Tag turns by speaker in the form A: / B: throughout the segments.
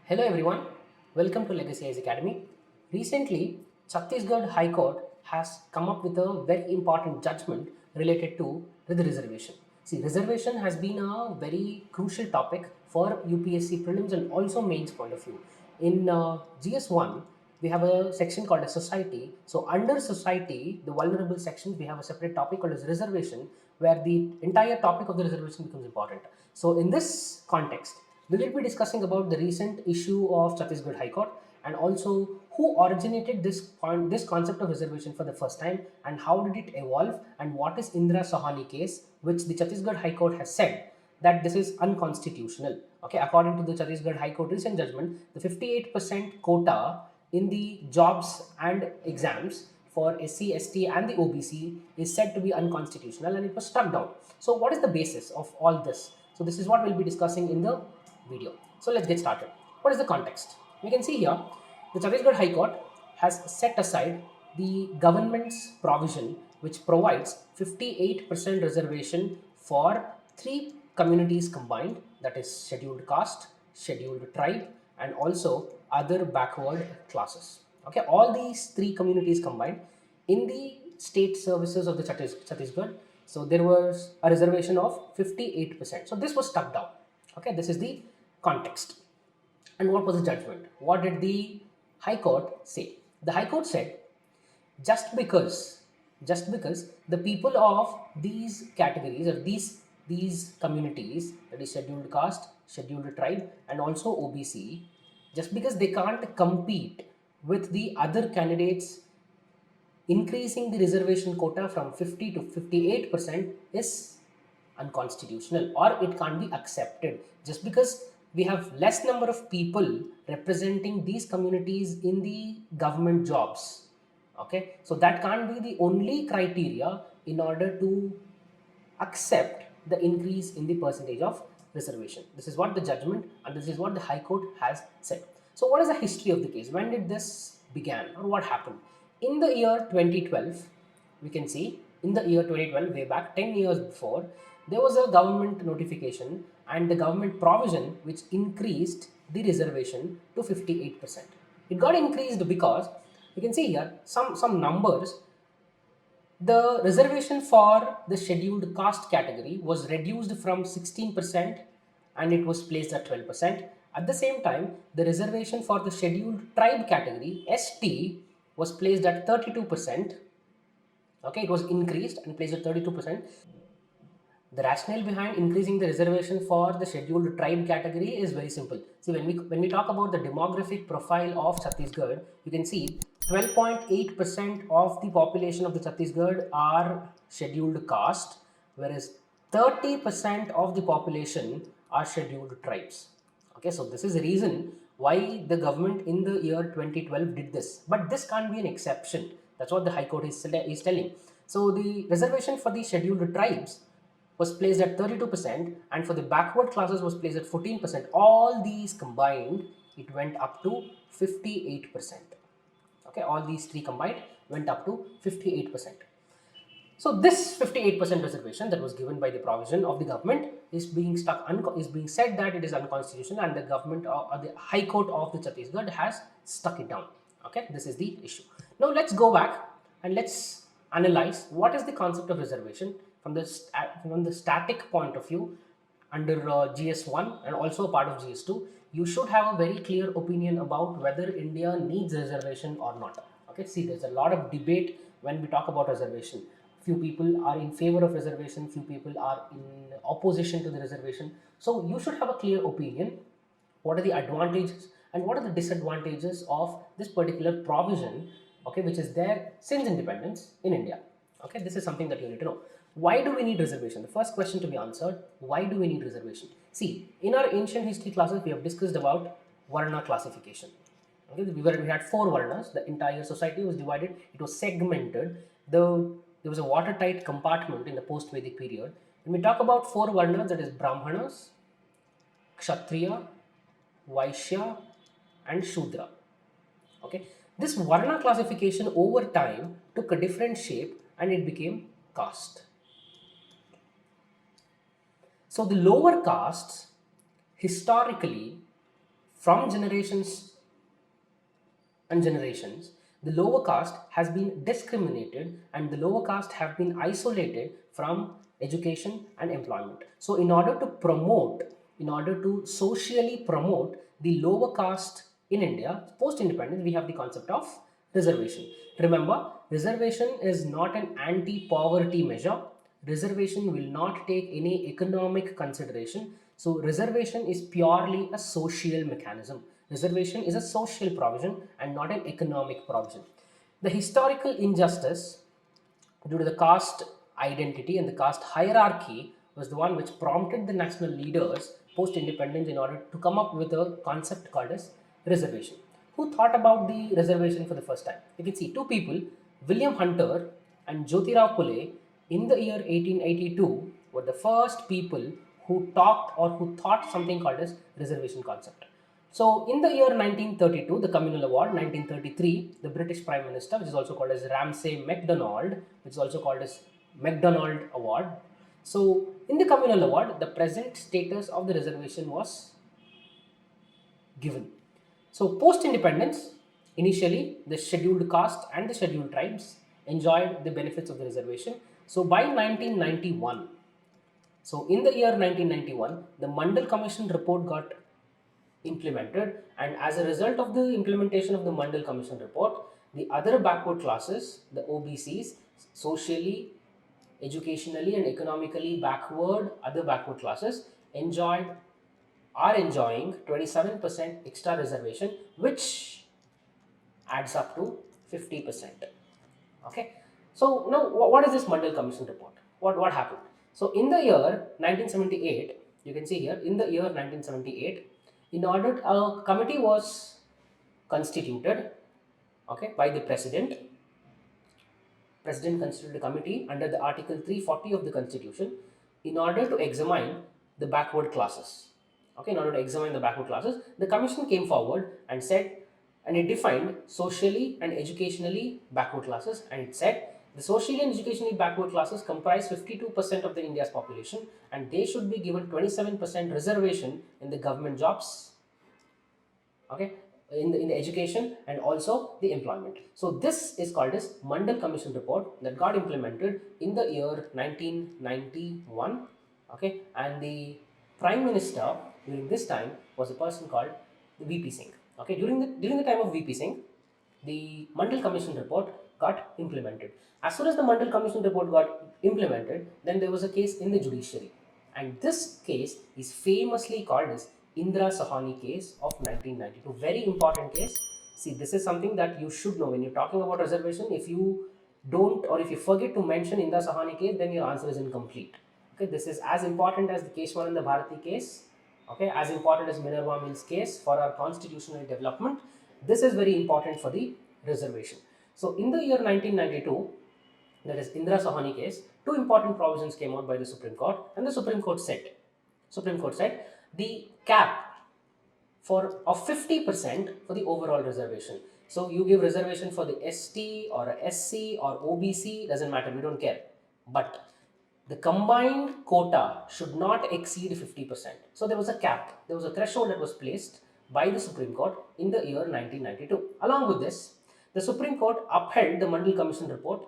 A: Hello everyone, welcome to Legacy IAS Academy. Recently, Chhattisgarh High Court has come up with a very important judgment related to the reservation. See, reservation has been a very crucial topic for UPSC prelims and also mains point of view. In GS1, we have a section called a society. So under society, the vulnerable sections, we have a separate topic called as reservation, where the entire topic of the reservation becomes important. So in this context, we will be discussing about the recent issue of Chhattisgarh High Court and also who originated this concept of reservation for the first time and how did it evolve and what is Indra Sohani case, which the Chhattisgarh High Court has said that this is unconstitutional. Okay, according to the Chhattisgarh High Court recent judgment, the 58% quota in the jobs and exams for SC, ST and the OBC is said to be unconstitutional and it was struck down. So what is the basis of all this? So this is what we'll be discussing in the video. So let's get started. What is the context? We can see here the Chhattisgarh High Court has set aside the government's provision which provides 58% reservation for three communities combined, that is scheduled caste, scheduled tribe and also other backward classes. Okay, all these three communities combined in the state services of the Chhattisgarh. So there was a reservation of 58%. So this was struck down. Okay, this is the context. And what was the judgment? What did the High Court say? The High Court said just because the people of these categories or these communities, that is scheduled caste, scheduled tribe and also OBC, just because they can't compete with the other candidates, increasing the reservation quota from 50 to 58% is unconstitutional or it can't be accepted. Just because we have less number of people representing these communities in the government jobs, okay, so that can't be the only criteria in order to accept the increase in the percentage of reservation. This is what the judgment and this is what the High Court has said. So what is the history of the case? When did this began or what happened? In the year 2012, we can see in the year 2012, way back 10 years before, there was a government notification and the government provision which increased the reservation to 58%. It got increased because you can see here some numbers. The reservation for the scheduled caste category was reduced from 16% and it was placed at 12%. At the same time, the reservation for the scheduled tribe category ST was placed at 32%. Okay, it was increased and placed at 32%. The rationale behind increasing the reservation for the scheduled tribe category is very simple. See, when we talk about the demographic profile of Chhattisgarh, you can see 12.8% of the population of the Chhattisgarh are scheduled caste, whereas 30% of the population are scheduled tribes. Okay, so this is the reason why the government in the year 2012 did this. But this can't be an exception. That's what the High Court is telling. So the reservation for the scheduled tribes was placed at 32% and for the backward classes was placed at 14%. All these combined, it went up to 58%. Okay, all these three combined went up to 58%. So this 58% reservation that was given by the provision of the government is being said that it is unconstitutional and the government or the High Court of the Chhattisgarh has stuck it down. Okay, this is the issue. Now let's go back and let's analyze what is the concept of reservation from the static point of view under GS1 and also a part of GS2. You should have a very clear opinion about whether India needs reservation or not. Okay, see, there's a lot of debate when we talk about reservation. Few people are in favor of reservation, few people are in opposition to the reservation. So you should have a clear opinion. What are the advantages and what are the disadvantages of this particular provision, okay, which is there since independence in India. Okay, this is something that you need to know. Why do we need reservation? The first question to be answered, why do we need reservation? See, in our ancient history classes, we have discussed about Varna classification. Okay, we had four Varnas, the entire society was divided, it was segmented. There was a watertight compartment in the post-Vedic period. When we talk about four Varnas, that is Brahmanas, Kshatriya, Vaishya and Shudra. Okay, this Varna classification over time took a different shape and it became caste. So the lower castes historically from generations and generations, the lower caste has been discriminated and the lower caste have been isolated from education and employment. So, in order to socially promote the lower caste in India, post independence, we have the concept of reservation. Remember, reservation is not an anti poverty measure. Reservation will not take any economic consideration. So, reservation is purely a social mechanism. Reservation is a social provision and not an economic provision. The historical injustice due to the caste identity and the caste hierarchy was the one which prompted the national leaders post independence in order to come up with a concept called as reservation. Who thought about the reservation for the first time? You can see two people, William Hunter and Jyotirao Phule, in the year 1882 were the first people who talked or who thought something called as reservation concept. So, in the year 1932, the Communal Award, 1933, the British Prime Minister, which is also called as Ramsay MacDonald, which is also called as MacDonald Award. So, in the Communal Award, the present status of the reservation was given. So, post independence, initially the scheduled caste and the scheduled tribes enjoyed the benefits of the reservation. So, by 1991, so in the year 1991, the Mandal Commission report got implemented, and as a result of the implementation of the Mandal Commission report, the other backward classes, the OBCs, socially, educationally and economically backward, other backward classes are enjoying 27% extra reservation, which adds up to 50%. Okay, so now what is this Mandal Commission report? What happened? So in the year 1978, you can see here, in the year 1978, in order a committee was constituted, okay, by the president. President constituted a committee under the Article 340 of the Constitution in order to examine the backward classes. Okay, in order to examine the backward classes, the commission came forward and said, and it defined socially and educationally backward classes, and it said the socially and educationally backward classes comprise 52% of the India's population, and they should be given 27% reservation in the government jobs, okay, in the education and also the employment. So this is called as Mandal Commission report that got implemented in the year 1991, okay, and the prime minister during this time was a person called VP Singh. Okay, during the time of VP Singh, the Mandal Commission report got implemented. As soon as the Mandal Commission report got implemented, then there was a case in the judiciary, and this case is famously called as Indra Sahani case of 1992. Very important case. See, this is something that you should know when you're talking about reservation. If you don't, or if you forget to mention Indra Sahani case, then your answer is incomplete. Okay, this is as important as the Keshwananda Bharati case. Okay, as important as Minerva Mills case for our constitutional development. This is very important for the reservation. So, in the year 1992, that is Indra Sahani case, two important provisions came out by the Supreme Court, and the Supreme Court said the cap for of 50% for the overall reservation. So you give reservation for the ST or a SC or OBC, doesn't matter, we don't care. But the combined quota should not exceed 50%. So there was a cap, there was a threshold that was placed by the Supreme Court in the year 1992. Along with this, the Supreme Court upheld the Mandal Commission report,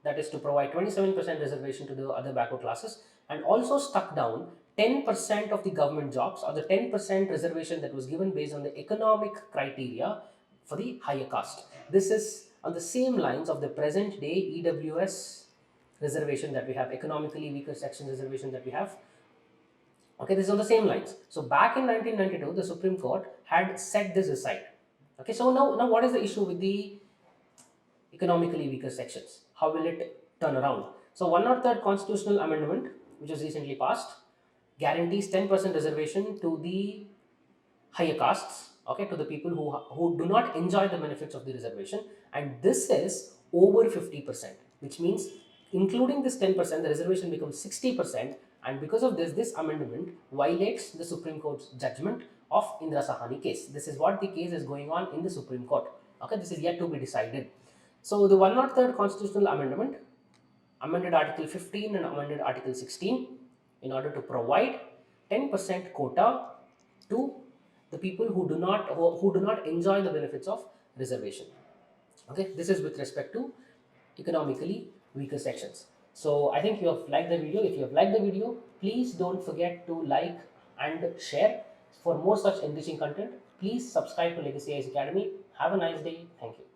A: that is to provide 27% reservation to the other backward classes, and also stuck down 10% of the government jobs, or the 10% reservation that was given based on the economic criteria for the higher caste. This is on the same lines of the present day EWS reservation that we have, economically weaker section reservation that we have. Okay, this is on the same lines. So back in 1992, the Supreme Court had set this aside. Okay, so now what is the issue with the economically weaker sections? How will it turn around? So 103rd constitutional amendment, which was recently passed, guarantees 10% reservation to the higher castes, okay, to the people who do not enjoy the benefits of the reservation, and this is over 50%, which means including this 10%, the reservation becomes 60%, and because of this amendment violates the Supreme Court's judgment of Indra Sahani case. This is what the case is going on in the Supreme Court. Okay, this is yet to be decided. So the 103rd constitutional amendment amended Article 15 and amended Article 16 in order to provide 10% quota to the people who do not enjoy the benefits of reservation. Okay, this is with respect to economically weaker sections. So I think you have liked the video. If you have liked the video, please don't forget to like and share. For more such enriching content, please subscribe to Legacy IAS Academy. Have a nice day. Thank you.